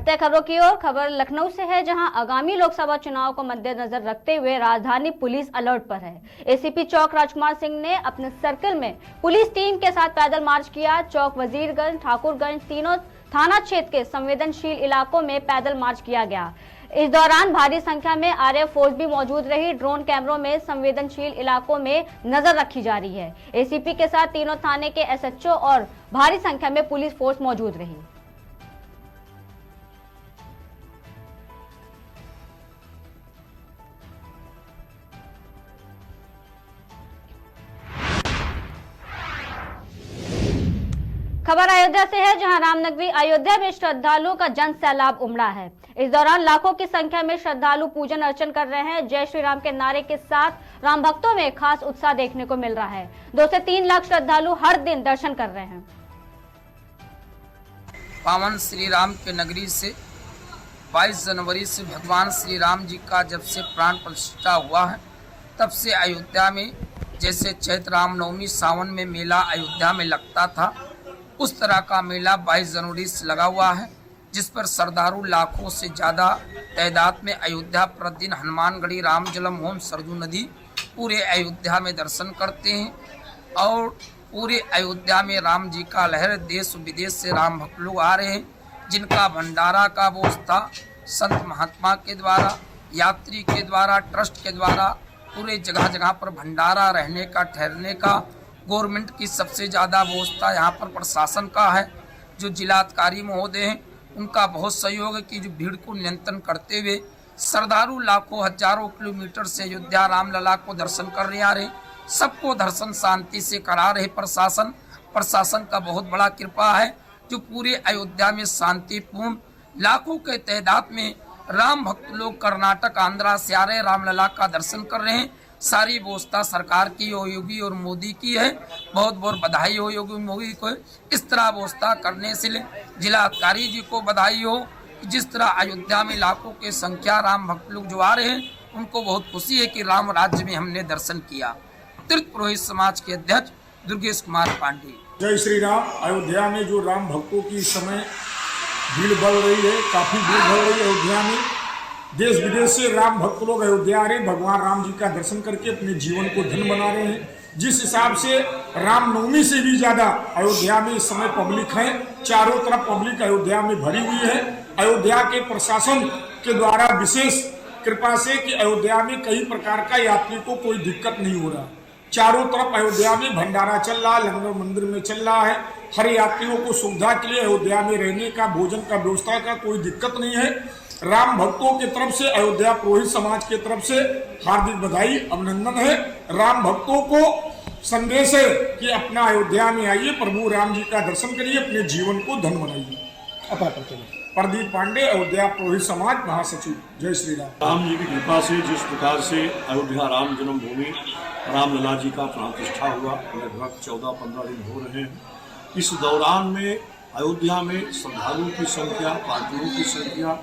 बढ़ते खबरों की ओर। खबर लखनऊ से है, जहां आगामी लोकसभा चुनाव को मद्देनजर रखते हुए राजधानी पुलिस अलर्ट पर है। एसीपी चौक राजकुमार सिंह ने अपने सर्कल में पुलिस टीम के साथ पैदल मार्च किया। चौक, वजीरगंज, ठाकुरगंज तीनों थाना क्षेत्र के संवेदनशील इलाकों में पैदल मार्च किया गया। इस दौरान भारी संख्या में आरएएफ फोर्स भी मौजूद रही। ड्रोन कैमरों में संवेदनशील इलाकों में नजर रखी जा रही है। एसीपी के साथ तीनों थाने के एसएचओ और भारी संख्या में पुलिस फोर्स मौजूद रही। खबर अयोध्या से है, जहां रामनगरी अयोध्या में श्रद्धालुओं का जन सैलाब उमड़ा है। इस दौरान लाखों की संख्या में श्रद्धालु पूजन अर्चन कर रहे हैं। जय श्री राम के नारे के साथ राम भक्तों में खास उत्साह देखने को मिल रहा है। 2 से 3 लाख श्रद्धालु हर दिन दर्शन कर रहे हैं। पावन श्री राम के नगरी से 22 जनवरी से भगवान श्री राम जी का जब से प्राण प्रतिष्ठा हुआ है, तब से अयोध्या में जैसे चैत्र रामनवमी सावन में मेला अयोध्या में लगता था, उस तरह का मेला 22 जनवरी से लगा हुआ है, जिस पर श्रद्धालु लाखों से ज़्यादा तादाद में अयोध्या प्रतिदिन हनुमानगढ़ी, राम जन्म भूमि, सरजू नदी पूरे अयोध्या में दर्शन करते हैं। और पूरे अयोध्या में राम जी का लहर, देश विदेश से राम भक्त लोग आ रहे हैं, जिनका भंडारा का व्यवस्था संत महात्मा के द्वारा, यात्री के द्वारा, ट्रस्ट के द्वारा पूरे जगह जगह पर भंडारा, रहने का, ठहरने का गवर्नमेंट की सबसे ज़्यादा व्यवस्था यहाँ पर प्रशासन का है। जो जिलाधिकारी महोदय हैं, उनका बहुत सहयोग है कि जो भीड़ को नियंत्रण करते हुए श्रद्धालु लाखों हजारों किलोमीटर से अयोध्या रामलला को दर्शन करने आ रहे, सबको दर्शन शांति से करा रहे। प्रशासन का बहुत बड़ा कृपा है, जो पूरे अयोध्या में शांतिपूर्ण लाखों के तादाद में राम भक्त लोग कर्नाटक, आंध्रा से आ रहे, रामलला का दर्शन कर रहे हैं। सारी व्यवस्था सरकार की हो, योगी और मोदी की है। बहुत बहुत बधाई हो योगी मोदी को, इस तरह व्यवस्था करने से जिलाधिकारी जी को बधाई हो। जिस तरह अयोध्या में लाखों के संख्या राम भक्त लोग जो आ रहे हैं, उनको बहुत खुशी है कि राम राज्य में हमने दर्शन किया। तीर्थ पुरोहित समाज के अध्यक्ष दुर्गेश कुमार पांडे। जय श्री राम। अयोध्या में जो राम भक्तों की इस समय भीड़ बढ़ रही है, काफी भीड़ बढ़ रही है अयोध्या में। देश विदेश से राम भक्त लोग अयोध्या आ रहे, भगवान राम जी का दर्शन करके अपने जीवन को धन्य बना रहे हैं। जिस हिसाब से रामनवमी से भी ज्यादा अयोध्या में इस समय पब्लिक है, चारों तरफ पब्लिक अयोध्या में भरी हुई है। अयोध्या के प्रशासन के द्वारा विशेष कृपा से कि अयोध्या में कई प्रकार का यात्री को कोई दिक्कत नहीं हो रहा। चारों तरफ अयोध्या में भंडारा चल रहा है, लंगर मंदिर में चल रहा है। हर यात्रियों को सुविधा के लिए अयोध्या में रहने का, भोजन का, व्यवस्था का कोई दिक्कत नहीं है। राम भक्तों की तरफ से, अयोध्या पुरोहित समाज की तरफ से हार्दिक बधाई, अभिनंदन है। राम भक्तों को संदेश है कि अपना अयोध्या में आइए, प्रभु राम जी का दर्शन करिए, अपने जीवन को धन्य बनाइए। प्रदीप पांडे, अयोध्या पुरोहित समाज महासचिव। जय श्री राम। राम जी की कृपा से जिस प्रकार से अयोध्या राम जन्मभूमि रामलला जी का प्राण प्रतिष्ठा हुआ, लगभग 14-15 दिन हो रहे हैं। इस दौरान में अयोध्या में श्रद्धालुओं की संख्या, पार्टियों की संख्या,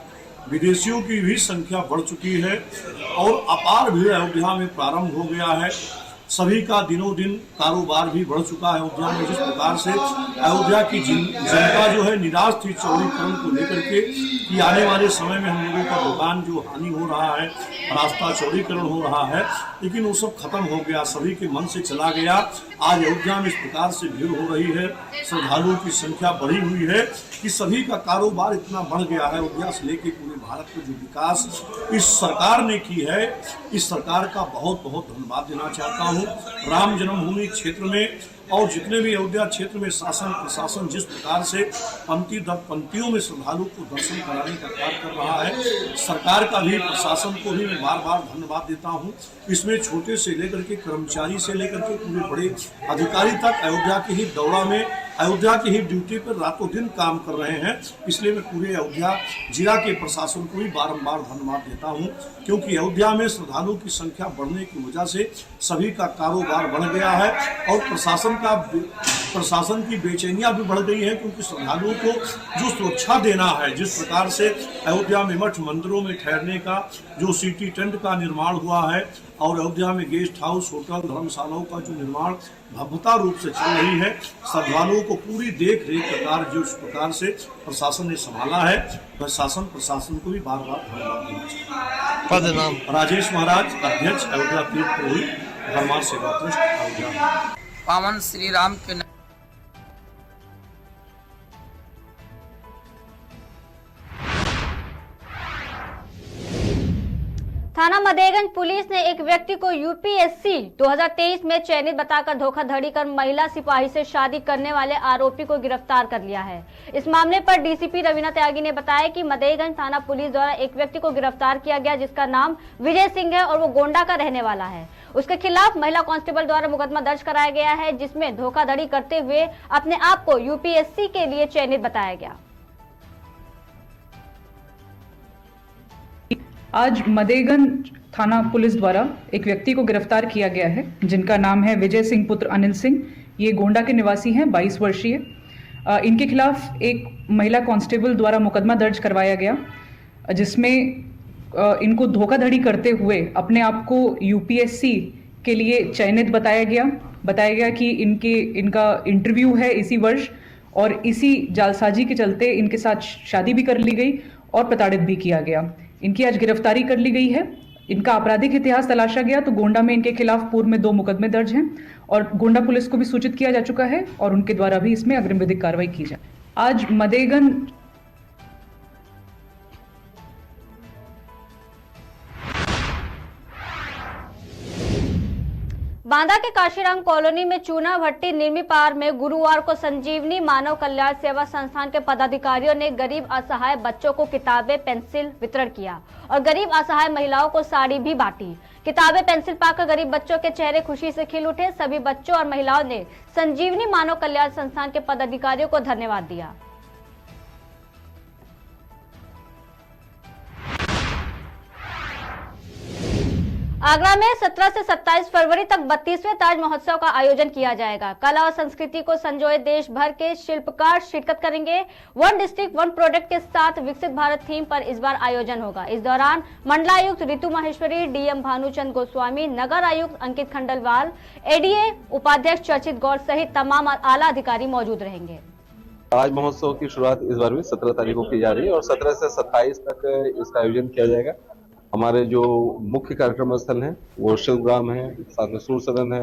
विदेशियों की भी संख्या बढ़ चुकी है और अपार भीड़ अयोध्या में प्रारंभ हो गया है। सभी का दिनों दिन कारोबार भी बढ़ चुका है अयोध्या में। जिस प्रकार से अयोध्या की जनता जो है निराश थी चौड़ीकरण को लेकर के कि आने वाले समय में हम लोगों का दुकान जो हानि हो रहा है, रास्ता चौड़ीकरण हो रहा है, लेकिन वो सब खत्म हो गया, सभी के मन से चला गया। आज अयोध्या में इस प्रकार से भीड़ हो रही है, श्रद्धालुओं की संख्या बढ़ी हुई है कि सभी का कारोबार इतना बढ़ गया है। अयोध्या से लेकर पूरे भारत को जो विकास इस सरकार ने की है, इस सरकार का बहुत बहुत धन्यवाद देना चाहता हूँ। राम जन्मभूमि क्षेत्र में और जितने भी अयोध्या क्षेत्र में शासन प्रशासन जिस प्रकार से पंक्ति दर पंक्तियों में श्रद्धालु को दर्शन कराने का कार्य कर रहा है, सरकार का भी, प्रशासन को भी मैं बार बार धन्यवाद देता हूं। इसमें छोटे से लेकर के कर्मचारी से लेकर के पूरे बड़े अधिकारी तक अयोध्या के ही दौड़ा में, अयोध्या की ही ड्यूटी पर रातों दिन काम कर रहे हैं। इसलिए मैं पूरे अयोध्या जिला के प्रशासन को भी बारंबार धन्यवाद देता हूं, क्योंकि अयोध्या में श्रद्धालुओं की संख्या बढ़ने की वजह से सभी का कारोबार बढ़ गया है और प्रशासन की बेचैनियां भी बढ़ गई है, क्योंकि श्रद्धालुओं को जो सुरक्षा देना है, जिस प्रकार से अयोध्या में मठ मंदिरों में ठहरने का जो सिटी टेंट का निर्माण हुआ है और अयोध्या में गेस्ट हाउस, होटल, धर्मशालाओं का जो निर्माण भव्यता रूप से चल रही है, श्रद्धालुओं को पूरी देख रेख प्रकार जिस प्रकार से प्रशासन ने संभाला है, वह प्रशासन को भी बार बार धन्यवाद देना चाहिए। पद नाम राजेश महाराज, अध्यक्ष अयोध्या तीर्थ पुरोहित धर्मार्थ सेवा ट्रस्ट अयोध्या। पावन श्री राम के थाना मदेगंज पुलिस ने एक व्यक्ति को यूपीएससी 2023 में चयनित बताकर धोखाधड़ी कर महिला सिपाही से शादी करने वाले आरोपी को गिरफ्तार कर लिया है। इस मामले पर डीसीपी रवीना त्यागी ने बताया कि मदेगंज थाना पुलिस द्वारा एक व्यक्ति को गिरफ्तार किया गया, जिसका नाम विजय सिंह है और वो गोंडा का रहने वाला है। उसके खिलाफ महिला कांस्टेबल द्वारा मुकदमा दर्ज कराया गया है, जिसमें धोखाधड़ी करते हुए अपने आप को यूपीएससी के लिए चयनित बताया गया। आज मदेगंज थाना पुलिस द्वारा एक व्यक्ति को गिरफ्तार किया गया है, जिनका नाम है विजय सिंह पुत्र अनिल सिंह। ये गोंडा के निवासी हैं, 22 वर्षीय। इनके खिलाफ एक महिला कांस्टेबल द्वारा मुकदमा दर्ज करवाया गया, जिसमें इनको धोखाधड़ी करते हुए अपने आप को यूपीएससी के लिए चयनित बताया गया कि इनका इंटरव्यू है इसी वर्ष, और इसी जालसाजी के चलते इनके साथ शादी भी कर ली गई और प्रताड़ित भी किया गया। इनकी आज गिरफ्तारी कर ली गई है। इनका आपराधिक इतिहास तलाशा गया तो गोंडा में इनके खिलाफ पूर्व में 2 मुकदमे दर्ज हैं और गोंडा पुलिस को भी सूचित किया जा चुका है और उनके द्वारा भी इसमें अग्रिम विधिक कार्रवाई की जाए। आज मदेगंज बांदा के काशीराम कॉलोनी में चूना भट्टी निर्मी पार में गुरुवार को संजीवनी मानव कल्याण सेवा संस्थान के पदाधिकारियों ने गरीब असहाय बच्चों को किताबें, पेंसिल वितरण किया और गरीब असहाय महिलाओं को साड़ी भी बांटी। किताबें, पेंसिल पाकर गरीब बच्चों के चेहरे खुशी से खिल उठे। सभी बच्चों और महिलाओं ने संजीवनी मानव कल्याण संस्थान के पदाधिकारियों को धन्यवाद दिया। आगरा में 17 से 27 फरवरी तक 32वें ताज महोत्सव का आयोजन किया जाएगा। कला और संस्कृति को संजोए देश भर के शिल्पकार शिरकत करेंगे। 1 डिस्ट्रिक्ट 1 प्रोडक्ट के साथ विकसित भारत थीम पर इस बार आयोजन होगा। इस दौरान मंडलायुक्त रितु माहेश्वरी, डीएम भानुचंद गोस्वामी, नगर आयुक्त अंकित खंडलवाल, एडीए उपाध्यक्ष चर्चित गौर सहित तमाम आला अधिकारी मौजूद रहेंगे। ताज महोत्सव की शुरुआत इस बार भी 17 तारीख को की जा रही है और 17 से 27 तक इसका आयोजन किया जाएगा। हमारे जो मुख्य कार्यक्रम स्थल हैं वो शिल्पग्राम है, साथ में सूर्य सदन है,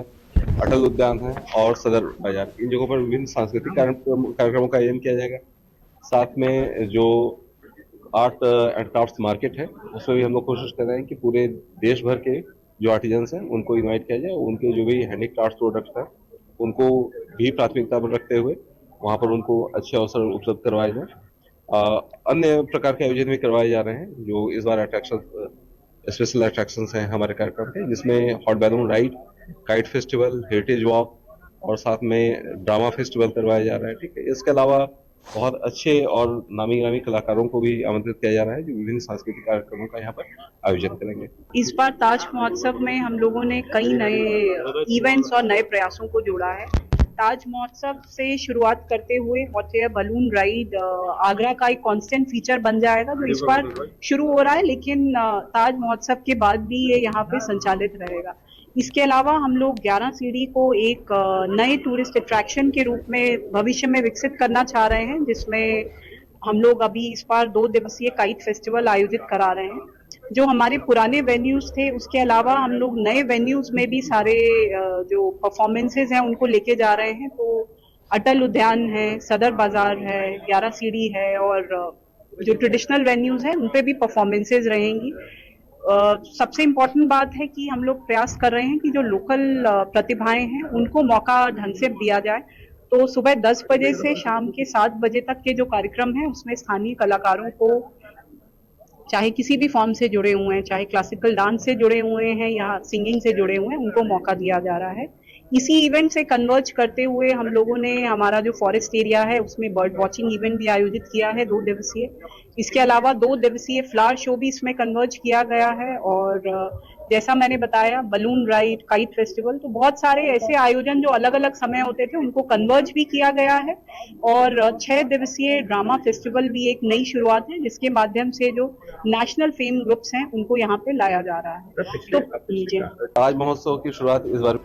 अटल उद्यान है और सदर बाजार। इन जगहों पर विभिन्न सांस्कृतिक कार्यक्रमों का आयोजन किया जाएगा। साथ में जो आर्ट एंड क्राफ्ट मार्केट है उसमें भी हम लोग कोशिश कर रहे हैं कि पूरे देश भर के जो आर्टिजन्स हैं उनको इन्वाइट किया जाए। उनके जो भी हैंडीक्राफ्ट प्रोडक्ट्स हैं उनको भी प्राथमिकता पर रखते हुए वहाँ पर उनको अच्छे अवसर उपलब्ध करवाए जाए। अन्य प्रकार के आयोजन भी करवाए जा रहे हैं जो इस बार स्पेशल अट्रैक्शंस हैं हमारे कार्यक्रम के, जिसमें hot balloon ride, kite festival, heritage walk और साथ में ड्रामा फेस्टिवल करवाया जा रहा है। ठीक है, इसके अलावा बहुत अच्छे और नामी गामी कलाकारों को भी आमंत्रित किया जा रहा है जो विभिन्न सांस्कृतिक कार्यक्रमों का यहाँ पर आयोजन करेंगे। इस बार ताज महोत्सव में हम लोगों ने कई नए इवेंट्स और नए प्रयासों को जोड़ा है। ताज महोत्सव से शुरुआत करते हुए hot air balloon ride Agra का एक कांस्टेंट फीचर बन जाएगा जो इस बार शुरू हो रहा है, लेकिन ताज महोत्सव के बाद भी ये यहाँ पे संचालित रहेगा। इसके अलावा हम लोग 11 सीढ़ी को एक नए टूरिस्ट अट्रैक्शन के रूप में भविष्य में विकसित करना चाह रहे हैं, जिसमें हम लोग अभी इस बार 2 दिवसीय काइट फेस्टिवल आयोजित करा रहे हैं। जो हमारे पुराने वेन्यूज थे उसके अलावा हम लोग नए वेन्यूज में भी सारे जो परफॉर्मेंसेज हैं उनको लेके जा रहे हैं। तो अटल उद्यान है, सदर बाजार है, 11 सीढ़ी है और जो ट्रेडिशनल वेन्यूज हैं उन पे भी परफॉर्मेंसेज रहेंगी। सबसे इम्पोर्टेंट बात है कि हम लोग प्रयास कर रहे हैं कि जो लोकल प्रतिभाएं हैं उनको मौका ढंग से दिया जाए। तो सुबह 10 बजे से शाम के 7 बजे तक के जो कार्यक्रम है उसमें स्थानीय कलाकारों को चाहे किसी भी फॉर्म से जुड़े हुए हैं, चाहे क्लासिकल डांस से जुड़े हुए हैं या सिंगिंग से जुड़े हुए हैं, उनको मौका दिया जा रहा है। इसी इवेंट से कन्वर्ज करते हुए हम लोगों ने हमारा जो फॉरेस्ट एरिया है उसमें बर्ड वॉचिंग इवेंट भी आयोजित किया है 2 दिवसीय। इसके अलावा 2 दिवसीय फ्लावर शो भी इसमें कन्वर्ज किया गया है और जैसा मैंने बताया बलून राइड, काइट फेस्टिवल, तो बहुत सारे ऐसे आयोजन जो अलग अलग समय होते थे उनको कन्वर्ज भी किया गया है। और 6 दिवसीय ड्रामा फेस्टिवल भी एक नई शुरुआत है जिसके माध्यम से जो नेशनल फेम ग्रुप्स हैं उनको यहाँ पे लाया जा रहा है। तो आज महोत्सव की शुरुआत इस बार